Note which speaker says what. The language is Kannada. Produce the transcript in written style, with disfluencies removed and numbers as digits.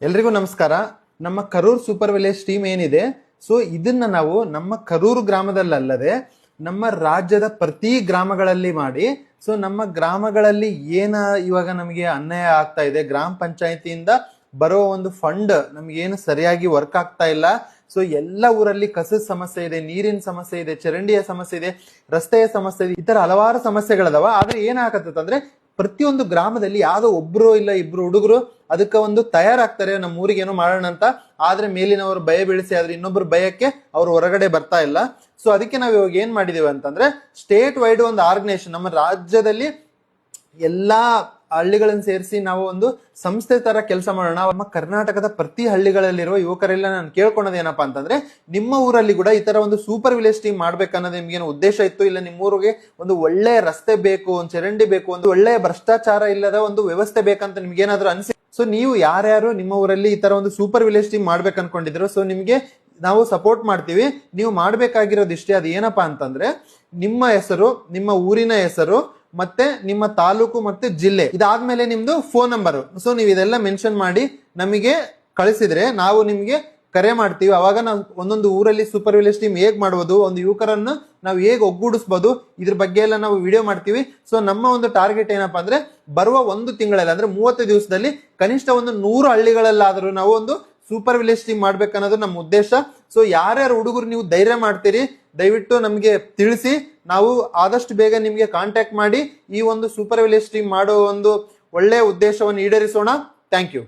Speaker 1: ಎಲ್ರಿಗೂ ನಮಸ್ಕಾರ. ನಮ್ಮ ಕರೂರ್ ಸೂಪರ್ ವಿಲೇಜ್ ಟೀಮ್ ಏನಿದೆ, ಸೊ ಇದನ್ನ ನಾವು ನಮ್ಮ ಕರೂರು ಗ್ರಾಮದಲ್ಲದೆ ನಮ್ಮ ರಾಜ್ಯದ ಪ್ರತಿ ಗ್ರಾಮಗಳಲ್ಲಿ ಮಾಡಿ, ಸೊ ನಮ್ಮ ಗ್ರಾಮಗಳಲ್ಲಿ ಏನ ಇವಾಗ ನಮಗೆ ಅನ್ಯಾಯ ಆಗ್ತಾ ಇದೆ, ಗ್ರಾಮ ಪಂಚಾಯತಿಯಿಂದ ಬರೋ ಒಂದು ಫಂಡ್ ನಮ್ಗೆ ಏನು ಸರಿಯಾಗಿ ವರ್ಕ್ ಆಗ್ತಾ ಇಲ್ಲ. ಸೊ ಎಲ್ಲ ಊರಲ್ಲಿ ಕಸದ ಸಮಸ್ಯೆ ಇದೆ, ನೀರಿನ ಸಮಸ್ಯೆ ಇದೆ, ಚರಂಡಿಯ ಸಮಸ್ಯೆ ಇದೆ, ರಸ್ತೆಯ ಸಮಸ್ಯೆ ಇದೆ, ಈ ತರ ಹಲವಾರು ಸಮಸ್ಯೆಗಳದಾವ. ಆದ್ರೆ ಏನಾಗತ್ತಂದ್ರೆ ಪ್ರತಿಯೊಂದು ಗ್ರಾಮದಲ್ಲಿ ಯಾವ್ದೋ ಒಬ್ರು ಇಲ್ಲ ಇಬ್ರು ಹುಡುಗರು ಅದಕ್ಕೆ ಒಂದು ತಯಾರಾಗ್ತಾರೆ, ನಮ್ಮ ಊರಿಗೆ ಏನೋ ಮಾಡೋಣ ಅಂತ. ಆದ್ರೆ ಮೇಲಿನವರು ಭಯ ಬೀಳಿಸಿ ಆದ್ರೆ ಇನ್ನೊಬ್ರು ಭಯಕ್ಕೆ ಅವ್ರು ಹೊರಗಡೆ ಬರ್ತಾ ಇಲ್ಲ. ಸೊ ಅದಕ್ಕೆ ನಾವ್ ಇವಾಗ ಏನ್ ಮಾಡಿದೀವಿ ಅಂತಂದ್ರೆ, ಸ್ಟೇಟ್ ವೈಡ್ ಒಂದು ಆರ್ಗನೈಸೇಷನ್, ನಮ್ಮ ರಾಜ್ಯದಲ್ಲಿ ಎಲ್ಲಾ ಹಳ್ಳಿಗಳನ್ನ ಸೇರಿಸಿ ನಾವು ಒಂದು ಸಂಸ್ಥೆ ತರ ಕೆಲಸ ಮಾಡೋಣ. ನಮ್ಮ ಕರ್ನಾಟಕದ ಪ್ರತಿ ಹಳ್ಳಿಗಳಲ್ಲಿರುವ ಯುವಕರೆಲ್ಲ ನಾನು ಕೇಳ್ಕೊಳೋದು ಏನಪ್ಪಾ ಅಂತಂದ್ರೆ, ನಿಮ್ಮ ಊರಲ್ಲಿ ಕೂಡ ಈ ತರ ಒಂದು ಸೂಪರ್ ವಿಲೇಜ್ ಟೀಮ್ ಮಾಡ್ಬೇಕನ್ನೋದು ನಿಮ್ಗೇನು ಉದ್ದೇಶ ಇತ್ತು, ಇಲ್ಲ ನಿಮ್ಮ ಊರಿಗೆ ಒಂದು ಒಳ್ಳೆ ರಸ್ತೆ ಬೇಕು, ಒಂದು ಚರಂಡಿ ಬೇಕು, ಒಂದು ಒಳ್ಳೆ ಭ್ರಷ್ಟಾಚಾರ ಇಲ್ಲದ ಒಂದು ವ್ಯವಸ್ಥೆ ಬೇಕಂತ ನಿಮ್ಗೇನಾದ್ರೂ ಅನ್ಸಿ, ಸೊ ನೀವು ಯಾರ್ಯಾರು ನಿಮ್ಮ ಊರಲ್ಲಿ ಈ ತರ ಒಂದು ಸೂಪರ್ ವಿಲೇಜ್ ಟೀಮ್ ಮಾಡ್ಬೇಕು ಅನ್ಕೊಂಡಿದ್ರು, ಸೊ ನಿಮ್ಗೆ ನಾವು ಸಪೋರ್ಟ್ ಮಾಡ್ತೀವಿ. ನೀವು ಮಾಡ್ಬೇಕಾಗಿರೋದು ಇಷ್ಟೇ. ಅದು ಏನಪ್ಪಾ ಅಂತಂದ್ರೆ, ನಿಮ್ಮ ಹೆಸರು, ನಿಮ್ಮ ಊರಿನ ಹೆಸರು, ಮತ್ತೆ ನಿಮ್ಮ ತಾಲೂಕು ಮತ್ತೆ ಜಿಲ್ಲೆ, ಇದಾದ್ಮೇಲೆ ನಿಮ್ದು ಫೋನ್ ನಂಬರ್. ಸೊ ನೀವು ಇದೆಲ್ಲ ಮೆನ್ಷನ್ ಮಾಡಿ ನಮಗೆ ಕಳಿಸಿದ್ರೆ ನಾವು ನಿಮ್ಗೆ ಕರೆ ಮಾಡ್ತೀವಿ. ಅವಾಗ ನಾವು ಒಂದೊಂದು ಊರಲ್ಲಿ ಸೂಪರ್ ವಿಲೇಜ್ ಟೀಮ್ ಹೇಗ್ ಮಾಡುವುದು, ಒಂದು ಯುವಕರನ್ನು ನಾವು ಹೇಗ್ ಒಗ್ಗೂಡಿಸಬಹುದು, ಇದ್ರ ಬಗ್ಗೆ ಎಲ್ಲ ನಾವು ವಿಡಿಯೋ ಮಾಡ್ತೀವಿ. ಸೊ ನಮ್ಮ ಒಂದು ಟಾರ್ಗೆಟ್ ಏನಪ್ಪಾ ಅಂದ್ರೆ, ಬರುವ ಒಂದು ತಿಂಗಳಲ್ಲಿ ಅಂದ್ರೆ 30 ದಿವಸದಲ್ಲಿ ಕನಿಷ್ಠ ಒಂದು 100 ಹಳ್ಳಿಗಳಲ್ಲಾದ್ರೂ ನಾವು ಒಂದು ಸೂಪರ್ ವಿಲೇಜ್ ಟೀಮ್ ಮಾಡ್ಬೇಕನ್ನೋದು ನಮ್ಮ ಉದ್ದೇಶ. ಸೊ ಯಾರ್ಯಾರು ಹುಡುಗರು ನೀವು ಧೈರ್ಯ ಮಾಡ್ತೀರಿ, ದಯವಿಟ್ಟು ನಮ್ಗೆ ತಿಳಿಸಿ. ನಾವು ಆದಷ್ಟು ಬೇಗ ನಿಮ್ಗೆ ಕಾಂಟ್ಯಾಕ್ಟ್ ಮಾಡಿ ಈ ಒಂದು ಸೂಪರ್ ವಿಲೇಜ್ ಟೀಮ್ ಮಾಡೋ ಒಂದು ಒಳ್ಳೆಯ ಉದ್ದೇಶವನ್ನು ಈಡೇರಿಸೋಣ. Thank you.